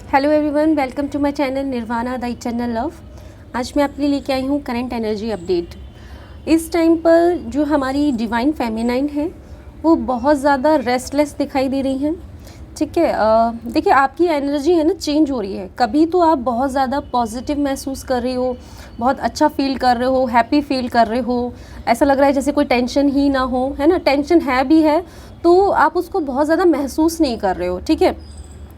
Hello everyone, welcome to my channel Nirvana the eternal love. आज मैं आपके लिए लेके आई हूँ करंट एनर्जी अपडेट। इस टाइम पर जो हमारी डिवाइन फेमिनाइन है वो बहुत ज़्यादा रेस्टलेस दिखाई दे रही हैं। ठीक है, देखिए आपकी एनर्जी है ना चेंज हो रही है। कभी तो आप बहुत ज़्यादा पॉजिटिव महसूस कर रही हो, बहुत अच्छा फील कर रहे हो, हैप्पी फील कर रहे हो, ऐसा लग रहा है जैसे कोई टेंशन ही ना हो, है ना। टेंशन है भी है तो आप उसको बहुत ज़्यादा महसूस नहीं कर रहे हो। ठीक है,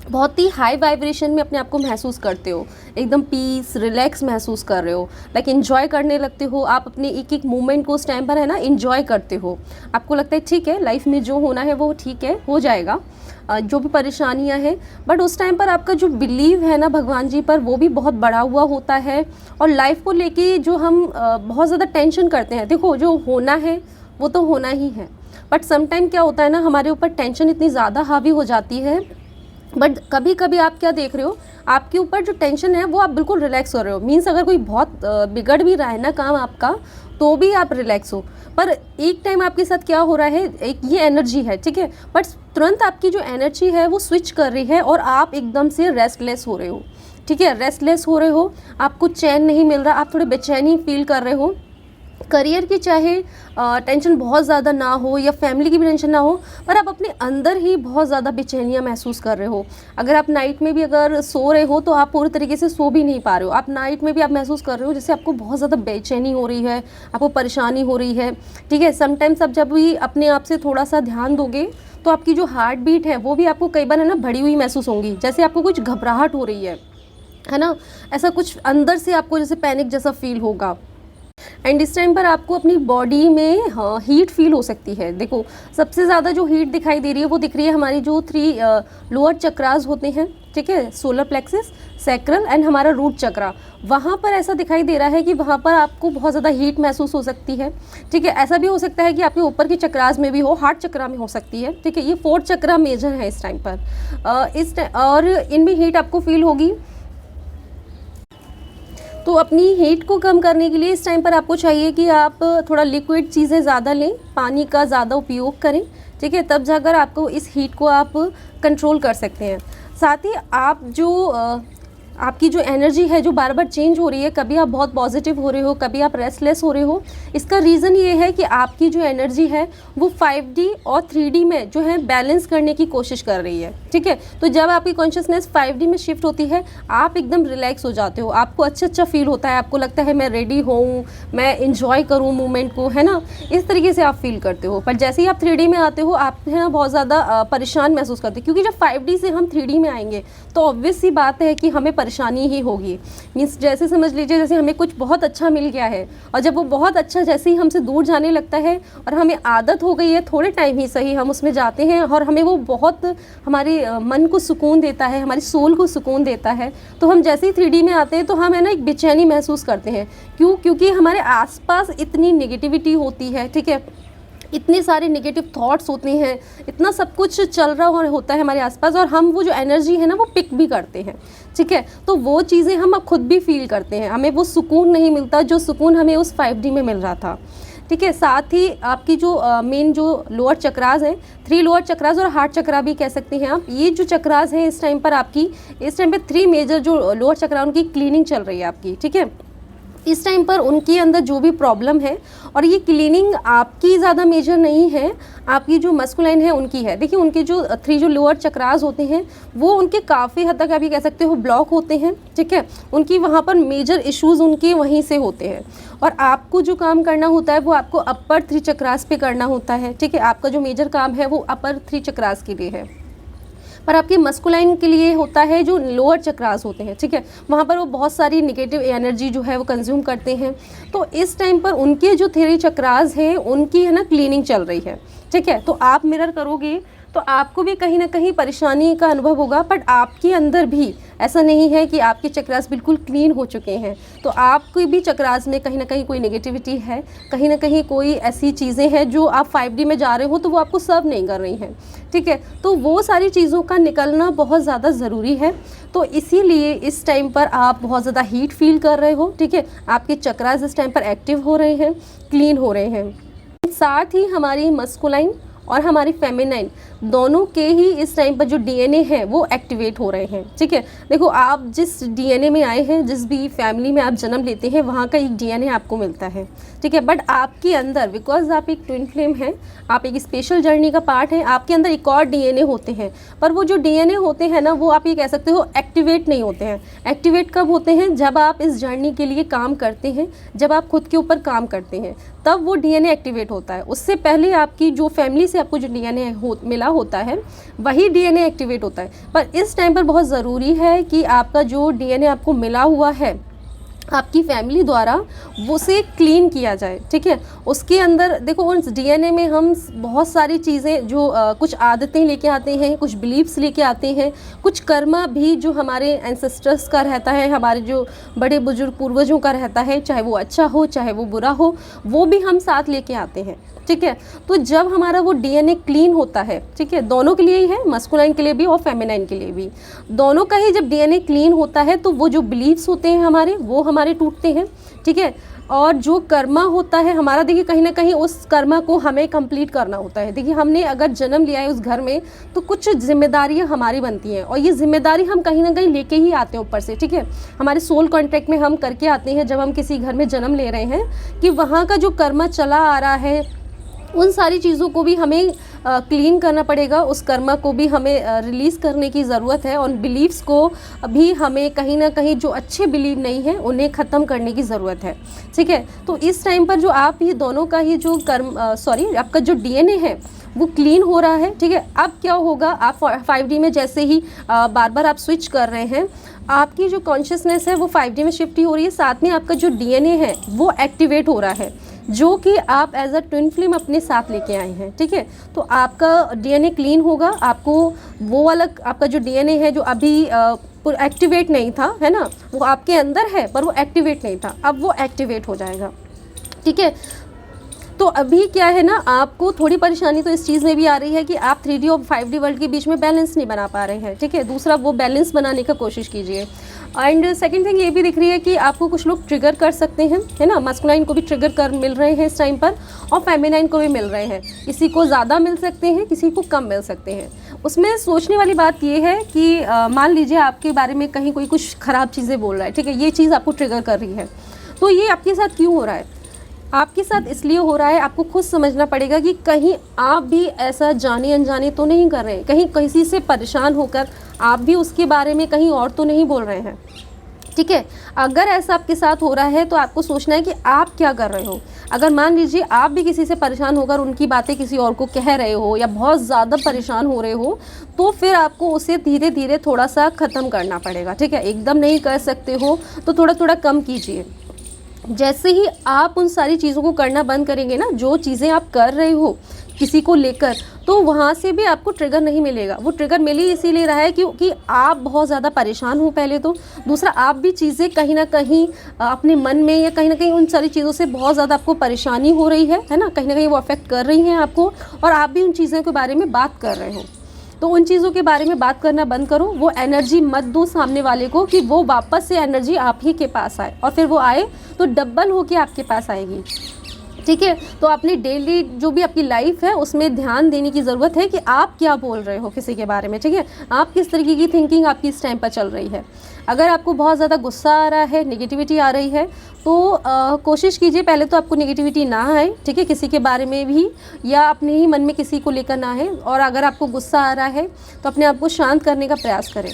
बहुत ही हाई वाइब्रेशन में अपने आप को महसूस करते हो, एकदम पीस रिलैक्स महसूस कर रहे हो, लाइक एंजॉय करने लगते हो। आप अपने एक एक मोमेंट को उस टाइम पर है ना एंजॉय करते हो। आपको लगता है ठीक है, लाइफ में जो होना है वो ठीक है, हो जाएगा, जो भी परेशानियां हैं। बट उस टाइम पर आपका जो बिलीव है ना भगवान जी पर वो भी बहुत बढ़ा हुआ होता है। और लाइफ को लेके जो हम बहुत ज़्यादा टेंशन करते हैं, देखो जो होना है वो तो होना ही है, बट समटाइम क्या होता है ना हमारे ऊपर टेंशन इतनी ज़्यादा हावी हो जाती है। बट कभी कभी आप क्या देख रहे हो, आपके ऊपर जो टेंशन है वो आप बिल्कुल रिलैक्स हो रहे हो। मीन्स अगर कोई बहुत बिगड़ भी रहा है ना काम आपका तो भी आप रिलैक्स हो। पर एक टाइम आपके साथ क्या हो रहा है, एक ये एनर्जी है, ठीक है, बट तुरंत आपकी जो एनर्जी है वो स्विच कर रही है और आप एकदम से रेस्टलेस हो रहे हो। ठीक है, रेस्टलेस हो रहे हो, आपको चैन नहीं मिल रहा, आप थोड़े बेचैनी फील कर रहे हो। करियर की चाहे टेंशन बहुत ज़्यादा ना हो या फैमिली की भी टेंशन ना हो, पर आप अपने अंदर ही बहुत ज़्यादा बेचैनियाँ महसूस कर रहे हो। अगर आप नाइट में भी अगर सो रहे हो तो आप पूरी तरीके से सो भी नहीं पा रहे हो। आप नाइट में भी आप महसूस कर रहे हो जैसे आपको बहुत ज़्यादा बेचैनी हो रही है, आपको परेशानी हो रही है। ठीक है, समटाइम्स आप जब भी अपने आप से थोड़ा सा ध्यान दोगे तो आपकी जो हार्ट बीट है वो भी आपको कई बार है ना बढ़ी हुई महसूस होंगी, जैसे आपको कुछ घबराहट हो रही है ना, ऐसा कुछ अंदर से आपको जैसे पैनिक जैसा फील होगा। एंड इस टाइम पर आपको अपनी बॉडी में हीट फील हो सकती है। देखो सबसे ज़्यादा जो हीट दिखाई दे रही है वो दिख रही है हमारी जो 3 लोअर चक्रास होते हैं, ठीक है, सोलर प्लेक्सस, सैक्रल एंड हमारा रूट चक्रा। वहाँ पर ऐसा दिखाई दे रहा है कि वहाँ पर आपको बहुत ज़्यादा हीट महसूस हो सकती है। ठीक है, ऐसा भी हो सकता है कि आपके ऊपर के चक्रास में भी हो, हार्ट चक्रा में हो सकती है। ठीक है, ये 4th चक्रा मेजर है इस टाइम पर। और इनमें हीट आपको फील होगी। तो अपनी हीट को कम करने के लिए इस टाइम पर आपको चाहिए कि आप थोड़ा लिक्विड चीज़ें ज़्यादा लें, पानी का ज़्यादा उपयोग करें। ठीक है, तब जाकर आपको इस हीट को आप कंट्रोल कर सकते हैं। साथ ही आप जो आपकी जो एनर्जी है जो बार बार चेंज हो रही है, कभी आप बहुत पॉजिटिव हो रहे हो, कभी आप रेस्टलेस हो रहे हो, इसका रीज़न ये है कि आपकी जो एनर्जी है वो 5D और 3D में जो है बैलेंस करने की कोशिश कर रही है। ठीक है, तो जब आपकी कॉन्शियसनेस 5D में शिफ्ट होती है आप एकदम रिलैक्स हो जाते हो, आपको अच्छा फील होता है, आपको लगता है मैं रेडी हूँ, मैं इंजॉय करूँ मोमेंट को, है ना, इस तरीके से आप फील करते हो। पर जैसे ही आप 3D में आते हो आप है ना बहुत ज़्यादा परेशान महसूस करते हो, क्योंकि जब 5D से हम 3D में आएंगे तो ऑब्वियस सी बात है कि हमें परेशानी ही होगी। मीन्स जैसे समझ लीजिए जैसे हमें कुछ बहुत अच्छा मिल गया है और जब वो बहुत अच्छा जैसे ही हमसे दूर जाने लगता है और हमें आदत हो गई है, थोड़े टाइम ही सही हम उसमें जाते हैं और हमें वो बहुत हमारे मन को सुकून देता है, हमारी सोल को सुकून देता है, तो हम जैसे ही 3D में आते हैं तो हम है ना एक बेचैनी महसूस करते हैं। क्योंकि हमारे आसपास इतनी नेगेटिविटी होती है। ठीक है, इतने सारे नेगेटिव थॉट्स होते हैं, इतना सब कुछ चल रहा होता है हमारे आसपास और हम वो जो एनर्जी है ना वो पिक भी करते हैं। ठीक है, तो वो चीज़ें हम अब खुद भी फील करते हैं, हमें वो सुकून नहीं मिलता जो सुकून हमें उस 5D में मिल रहा था। ठीक है, साथ ही आपकी जो मेन जो लोअर चक्रास हैं, 3 लोअर चक्रास और हार्ट चक्रा भी कह सकते हैं आप, ये जो चक्रास हैं इस टाइम पर आपकी, इस टाइम पे 3 मेजर जो लोअर चक्रा उनकी क्लीनिंग चल रही है आपकी। ठीक है, इस टाइम पर उनके अंदर जो भी प्रॉब्लम है, और ये क्लीनिंग आपकी ज़्यादा मेजर नहीं है, आपकी जो मस्कुलाइन है उनकी है। देखिए उनके जो 3 जो लोअर चक्रास होते हैं वो उनके काफ़ी हद तक आप ये कह सकते हो ब्लॉक होते हैं। ठीक है, उनकी वहाँ पर मेजर इश्यूज़ उनके वहीं से होते हैं और आपको जो काम करना होता है वो आपको अपर 3 चक्रास पे करना होता है। ठीक है, आपका जो मेजर काम है वो अपर 3 चक्रास के लिए है, पर आपके मस्कुलाइन के लिए होता है जो लोअर चक्रास होते हैं। ठीक है, वहाँ पर वो बहुत सारी नेगेटिव एनर्जी जो है वो कंज्यूम करते हैं। तो इस टाइम पर उनके जो 3 चक्रास हैं उनकी है ना क्लीनिंग चल रही है। ठीक है, तो आप मिरर करोगे तो आपको भी कहीं ना कहीं परेशानी का अनुभव होगा, बट आपके अंदर भी ऐसा नहीं है कि आपके चक्रास बिल्कुल क्लीन हो चुके हैं। तो आपके भी चक्रास में कहीं ना कहीं कोई नेगेटिविटी है, कहीं ना कहीं कोई ऐसी चीज़ें हैं जो आप 5D में जा रहे हो तो वो आपको सर्व नहीं कर रही हैं। ठीक है, तो वो सारी चीज़ों का निकलना बहुत ज़्यादा ज़रूरी है। तो इसीलिए इस टाइम पर आप बहुत ज़्यादा हीट फील कर रहे हो। ठीक है, आपके चक्रास इस टाइम पर एक्टिव हो रहे हैं, क्लीन हो रहे हैं। साथ ही हमारी मस्कुलाइन और हमारी फेमिनाइन, दोनों के ही इस टाइम पर जो डीएनए है वो एक्टिवेट हो रहे हैं। ठीक है, देखो आप जिस डीएनए में आए हैं, जिस भी फैमिली में आप जन्म लेते हैं, वहाँ का एक डीएनए आपको मिलता है। ठीक है, बट आपके अंदर, बिकॉज आप एक ट्विन फ्लेम हैं, आप एक स्पेशल जर्नी का पार्ट हैं, आपके अंदर एक और डीएनए होते हैं, पर वो जो डीएनए होते हैं ना, वो आप ये कह सकते हो एक्टिवेट नहीं होते हैं। एक्टिवेट कब होते हैं? जब आप इस जर्नी के लिए काम करते हैं, जब आप खुद के ऊपर काम करते हैं, तब वो डीएनए एक्टिवेट होता है। उससे पहले आपकी जो फैमिली से आपको जो डीएनए मिला होता है, वही डीएनए एक्टिवेट होता है। पर इस टाइम पर बहुत ज़रूरी है कि आपका जो डीएनए आपको मिला हुआ है आपकी फैमिली द्वारा, वो उसे क्लीन किया जाए। ठीक है, उसके अंदर देखो, उस डीएनए में हम बहुत सारी चीज़ें जो कुछ आदतें लेके आते हैं, कुछ बिलीव्स लेके आते हैं, कुछ कर्मा भी जो हमारे एंसेस्टर्स का रहता है, हमारे जो बड़े बुजुर्ग पूर्वजों का रहता है, चाहे वो अच्छा हो चाहे वो बुरा हो, वो भी हम साथ लेके आते हैं। ठीक है, तो जब हमारा वो डीएनए क्लीन होता है, ठीक है, दोनों के लिए ही है, मस्कुलाइन के लिए भी और फेमिनाइन के लिए भी, दोनों का ही जब डीएनए क्लीन होता है तो वो जो बिलीव्स होते हैं हमारे, वो हमारे टूटते हैं। ठीक है, और जो कर्मा होता है हमारा, देखिए कहीं ना कहीं उस कर्मा को हमें कंप्लीट करना होता है। देखिए हमने अगर जन्म लिया है उस घर में, तो कुछ जिम्मेदारियां हमारी बनती हैं, और ये जिम्मेदारी हम कहीं ना कहीं लेके ही आते हैं ऊपर से। ठीक है, हमारे सोल कॉन्ट्रैक्ट में हम करके आते हैं जब हम किसी घर में जन्म ले रहे हैं, कि वहाँ का जो कर्मा चला आ रहा है, उन सारी चीज़ों को भी हमें क्लीन करना पड़ेगा, उस कर्मा को भी हमें रिलीज़ करने की ज़रूरत है, और बिलीव्स को भी हमें कहीं ना कहीं जो अच्छे बिलीव नहीं हैं उन्हें ख़त्म करने की ज़रूरत है। ठीक है, तो इस टाइम पर जो आप ये दोनों का ही जो आपका जो डीएनए है वो क्लीन हो रहा है। ठीक है, अब क्या होगा, आप 5D में जैसे ही बार बार आप स्विच कर रहे हैं, आपकी जो कॉन्शियसनेस है वो 5D में शिफ्ट ही हो रही है, साथ में आपका जो डीएनए है वो एक्टिवेट हो रहा है, जो कि आप एज अ ट्विन फ्लेम अपने साथ लेके आए हैं। ठीक है, तो आपका डीएनए क्लीन होगा, आपको वो वाला आपका जो डीएनए है जो अभी एक्टिवेट नहीं था, है ना, वो आपके अंदर है पर वो एक्टिवेट नहीं था, अब वो एक्टिवेट हो जाएगा। ठीक है, तो अभी क्या है ना, आपको थोड़ी परेशानी तो इस चीज़ में भी आ रही है कि आप 3D और 5D वर्ल्ड के बीच में बैलेंस नहीं बना पा रहे हैं। ठीक है, दूसरा वो बैलेंस बनाने का कोशिश कीजिए। एंड सेकंड थिंग ये भी दिख रही है कि आपको कुछ लोग ट्रिगर कर सकते हैं, है ना, मस्कुलाइन को भी ट्रिगर कर मिल रहे हैं इस टाइम पर, और फेमिनाइन को भी मिल रहे हैं। किसी को ज़्यादा मिल सकते हैं, किसी को कम मिल सकते हैं। उसमें सोचने वाली बात ये है कि मान लीजिए आपके बारे में कहीं कोई कुछ ख़राब चीज़ें बोल रहा है, ठीक है, ये चीज़ आपको ट्रिगर कर रही है, तो ये आपके साथ क्यों हो रहा है? आपके साथ इसलिए हो रहा है, आपको खुद समझना पड़ेगा कि कहीं आप भी ऐसा जाने अनजाने तो नहीं कर रहे हैं, कहीं किसी से परेशान होकर आप भी उसके बारे में कहीं और तो नहीं बोल रहे हैं। ठीक है, अगर ऐसा आपके साथ हो रहा है तो आपको सोचना है कि आप क्या कर रहे हो। अगर मान लीजिए आप भी किसी से परेशान होकर उनकी बातें किसी और को कह रहे हो, या बहुत ज़्यादा परेशान हो रहे हो, तो फिर आपको उसे धीरे धीरे थोड़ा सा ख़त्म करना पड़ेगा। ठीक है, एकदम नहीं कर सकते हो तो थोड़ा थोड़ा कम कीजिए। जैसे ही आप उन सारी चीज़ों को करना बंद करेंगे ना, जो चीज़ें आप कर रहे हो किसी को लेकर, तो वहाँ से भी आपको ट्रिगर नहीं मिलेगा। वो ट्रिगर मिल ही इसीलिए रहा है क्योंकि आप बहुत ज़्यादा परेशान हो पहले तो, दूसरा आप भी चीज़ें कहीं ना कहीं अपने मन में या कहीं ना कहीं उन सारी चीज़ों से बहुत ज़्यादा आपको परेशानी हो रही है ना, कहीं ना कहीं वो अफेक्ट कर रही हैं आपको, और आप भी उन चीज़ों के बारे में बात कर रहे हो। तो उन चीज़ों के बारे में बात करना बंद करो, वो एनर्जी मत दो सामने वाले को कि वो वापस से एनर्जी आप ही के पास आए, और फिर वो आए तो डबल होके आपके पास आएगी। ठीक है, तो अपनी डेली जो भी आपकी लाइफ है उसमें ध्यान देने की ज़रूरत है कि आप क्या बोल रहे हो किसी के बारे में। ठीक है, आप किस तरीके की थिंकिंग आपकी इस टाइम पर चल रही है। अगर आपको बहुत ज़्यादा गुस्सा आ रहा है, नेगेटिविटी आ रही है, तो कोशिश कीजिए पहले तो आपको नेगेटिविटी ना आए, ठीक है, किसी के बारे में भी या अपने ही मन में किसी को लेकर ना आए। और अगर आपको गुस्सा आ रहा है तो अपने आप को शांत करने का प्रयास करें।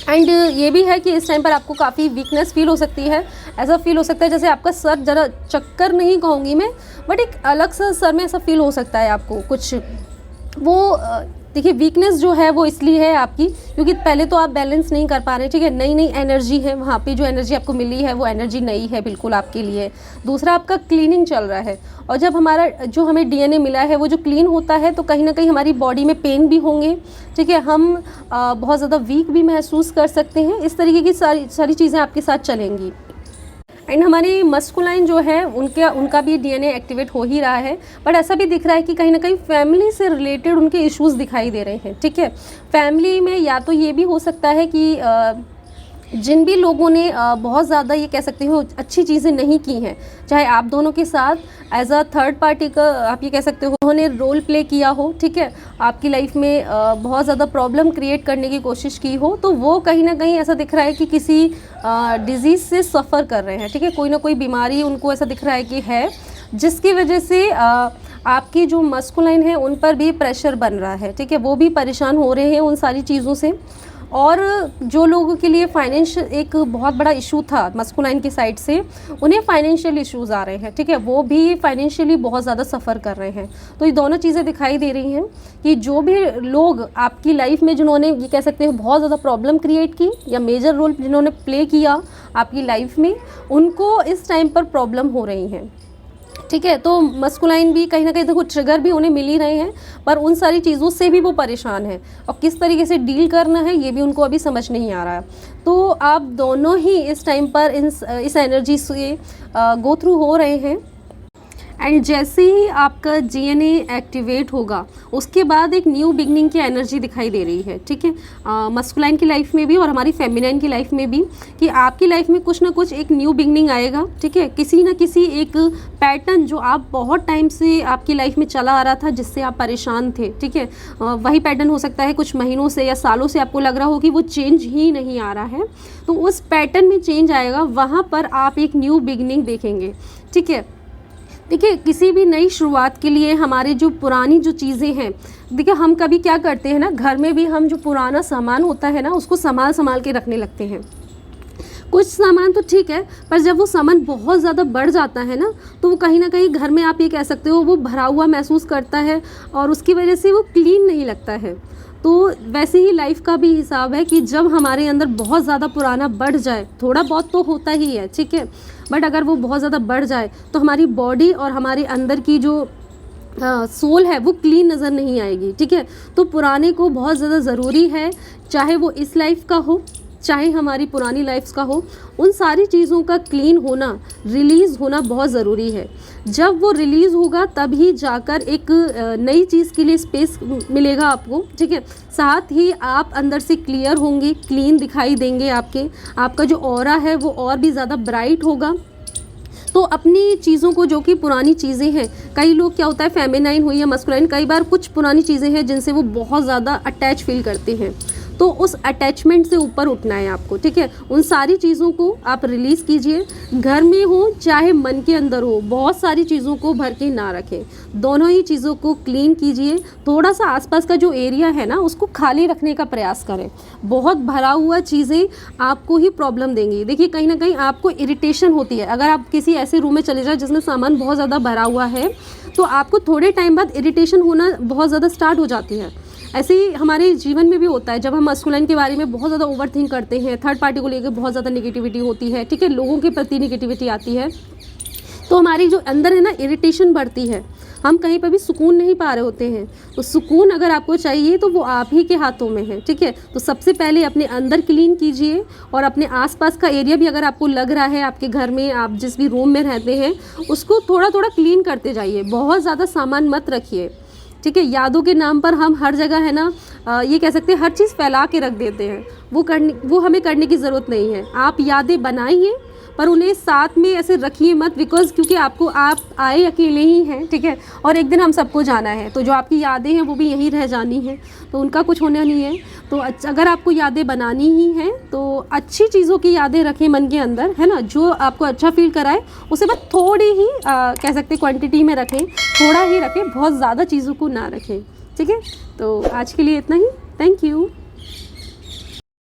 एंड ये भी है कि इस टाइम पर आपको काफ़ी वीकनेस फील हो सकती है। ऐसा फील हो सकता है जैसे आपका सर, ज़रा चक्कर नहीं कहूँगी मैं, बट एक अलग सा सर में ऐसा फील हो सकता है आपको कुछ। वो देखिए वीकनेस जो है वो इसलिए है आपकी क्योंकि पहले तो आप बैलेंस नहीं कर पा रहे। ठीक है, नई नई एनर्जी है, वहाँ पे जो एनर्जी आपको मिली है वो एनर्जी नई है बिल्कुल आपके लिए। दूसरा आपका क्लीनिंग चल रहा है, और जब हमारा जो हमें डीएनए मिला है वो जो क्लीन होता है तो कहीं ना कहीं हमारी बॉडी में पेन भी होंगे। ठीक है, हम बहुत ज़्यादा वीक भी महसूस कर सकते हैं। इस तरीके की सारी चीज़ें आपके साथ चलेंगी। एंड हमारी मस्कुलाइन जो है उनका भी डीएनए एक्टिवेट हो ही रहा है, बट ऐसा भी दिख रहा है कि कहीं ना कहीं फैमिली से रिलेटेड उनके इश्यूज़ दिखाई दे रहे हैं। ठीक है, फैमिली में या तो ये भी हो सकता है कि जिन भी लोगों ने बहुत ज़्यादा ये कह सकते हो अच्छी चीज़ें नहीं की हैं, चाहे आप दोनों के साथ एज अ थर्ड पार्टी का आप ये कह सकते हो उन्होंने रोल प्ले किया हो, ठीक है, आपकी लाइफ में बहुत ज़्यादा प्रॉब्लम क्रिएट करने की कोशिश की हो, तो वो कहीं ना कहीं ऐसा दिख रहा है कि किसी डिज़ीज़ से सफ़र कर रहे हैं, ठीक है, कोई ना कोई बीमारी उनको ऐसा दिख रहा है कि है, जिसकी वजह से आपकी जो मस्कुलाइन है उन पर भी प्रेशर बन रहा है, ठीक है, वो भी परेशान हो रहे हैं उन सारी चीज़ों से। और जो लोगों के लिए फाइनेंशियल एक बहुत बड़ा इशू था मस्कुलाइन की साइड से, उन्हें फाइनेंशियल इश्यूज़ आ रहे हैं, ठीक है, वो भी फाइनेंशियली बहुत ज़्यादा सफ़र कर रहे हैं। तो ये दोनों चीज़ें दिखाई दे रही हैं कि जो भी लोग आपकी लाइफ में जिन्होंने ये कह सकते हैं बहुत ज़्यादा प्रॉब्लम क्रिएट की या मेजर रोल जिन्होंने प्ले किया आपकी लाइफ में, उनको इस टाइम पर प्रॉब्लम हो रही हैं, ठीक है। तो मस्कुलाइन भी कहीं ना कहीं देखो ट्रिगर भी उन्हें मिल ही रहे हैं, पर उन सारी चीज़ों से भी वो परेशान है और किस तरीके से डील करना है ये भी उनको अभी समझ नहीं आ रहा है। तो आप दोनों ही इस टाइम पर इस एनर्जी से गो थ्रू हो रहे हैं। एंड जैसे ही आपका जीएनए एक्टिवेट होगा उसके बाद एक न्यू बिगनिंग की एनर्जी दिखाई दे रही है, ठीक है, मस्कुलाइन की लाइफ में भी और हमारी फेमिनाइन की लाइफ में भी, कि आपकी लाइफ में कुछ ना कुछ एक न्यू बिगनिंग आएगा, ठीक है, किसी ना किसी एक पैटर्न जो आप बहुत टाइम से आपकी लाइफ में चला आ रहा था जिससे आप परेशान थे, ठीक है, वही पैटर्न हो सकता है कुछ महीनों से या सालों से आपको लग रहा हो कि वो चेंज ही नहीं आ रहा है, तो उस पैटर्न में चेंज आएगा, वहाँ पर आप एक न्यू बिगनिंग देखेंगे, ठीक है। देखिए किसी भी नई शुरुआत के लिए हमारे जो पुरानी जो चीज़ें हैं, देखिए हम कभी क्या करते हैं ना, घर में भी हम जो पुराना सामान होता है ना उसको संभाल के रखने लगते हैं। कुछ सामान तो ठीक है, पर जब वो सामान बहुत ज़्यादा बढ़ जाता है ना, तो वो कहीं ना कहीं घर में आप ये कह सकते हो वो भरा हुआ महसूस करता है और उसकी वजह से वो क्लीन नहीं लगता है। तो वैसे ही लाइफ का भी हिसाब है कि जब हमारे अंदर बहुत ज़्यादा पुराना बढ़ जाए, थोड़ा बहुत तो होता ही है, ठीक है, बट अगर वो बहुत ज़्यादा बढ़ जाए तो हमारी बॉडी और हमारे अंदर की जो सोल है वो क्लीन नज़र नहीं आएगी, ठीक है। तो पुराने को बहुत ज़्यादा ज़रूरी है, चाहे वो इस लाइफ का हो चाहे हमारी पुरानी लाइफ्स का हो, उन सारी चीज़ों का क्लीन होना, रिलीज़ होना बहुत ज़रूरी है। जब वो रिलीज़ होगा तभी जाकर एक नई चीज़ के लिए स्पेस मिलेगा आपको, ठीक है। साथ ही आप अंदर से क्लियर होंगे, क्लीन दिखाई देंगे, आपका जो ऑरा है वो और भी ज़्यादा ब्राइट होगा। तो अपनी चीज़ों को जो कि पुरानी चीज़ें हैं, कई लोग क्या होता है फेमिनाइन हुई या मस्कुलाइन, कई बार कुछ पुरानी चीज़ें हैं जिनसे वो बहुत ज़्यादा अटैच फील करते हैं, तो उस अटैचमेंट से ऊपर उठना है आपको, ठीक है। उन सारी चीज़ों को आप रिलीज़ कीजिए, घर में हो चाहे मन के अंदर हो, बहुत सारी चीज़ों को भर के ना रखें, दोनों ही चीज़ों को क्लीन कीजिए। थोड़ा सा आसपास का जो एरिया है ना उसको खाली रखने का प्रयास करें। बहुत भरा हुआ चीज़ें आपको ही प्रॉब्लम देंगी। देखिए कहीं ना कहीं आपको इरिटेशन होती है, अगर आप किसी ऐसे रूम में चले जाए जिसमें सामान बहुत ज़्यादा भरा हुआ है, तो आपको थोड़े टाइम बाद इरिटेशन होना बहुत ज़्यादा स्टार्ट हो जाती है। ऐसे ही हमारे जीवन में भी होता है, जब हम मस्कुलाइन के बारे में बहुत ज़्यादा ओवरथिंक करते हैं, थर्ड पार्टी को लेकर बहुत ज़्यादा नेगेटिविटी होती है, ठीक है, लोगों के प्रति नेगेटिविटी आती है, तो हमारी जो अंदर है ना इरिटेशन बढ़ती है, हम कहीं पर भी सुकून नहीं पा रहे होते हैं। तो सुकून अगर आपको चाहिए तो वो आप ही के हाथों में है, ठीक है। तो सबसे पहले अपने अंदर क्लीन कीजिए और अपने आसपास का एरिया भी अगर आपको लग रहा है आपके घर में आप जिस भी रूम में रहते हैं उसको थोड़ा थोड़ा क्लीन करते जाइए, बहुत ज़्यादा सामान मत रखिए, ठीक है। यादों के नाम पर हम हर जगह है ना ये कह सकते हैं हर चीज़ फैला के रख देते हैं, वो हमें करने की ज़रूरत नहीं है। आप यादें बनाइए पर उन्हें साथ में ऐसे रखिए मत, बिकॉज़ क्योंकि आप आए अकेले ही हैं, ठीक है, और एक दिन हम सबको जाना है, तो जो आपकी यादें हैं वो भी यहीं रह जानी हैं, तो उनका कुछ होना नहीं है। तो अगर आपको यादें बनानी ही हैं तो अच्छी चीज़ों की यादें रखें मन के अंदर, है ना, जो आपको अच्छा फील कराए उसे बस थोड़ी ही कह सकते क्वांटिटी में रखें, थोड़ा ही रखें, बहुत ज़्यादा चीज़ों को ना रखें, ठीक है। तो आज के लिए इतना ही, थैंक यू।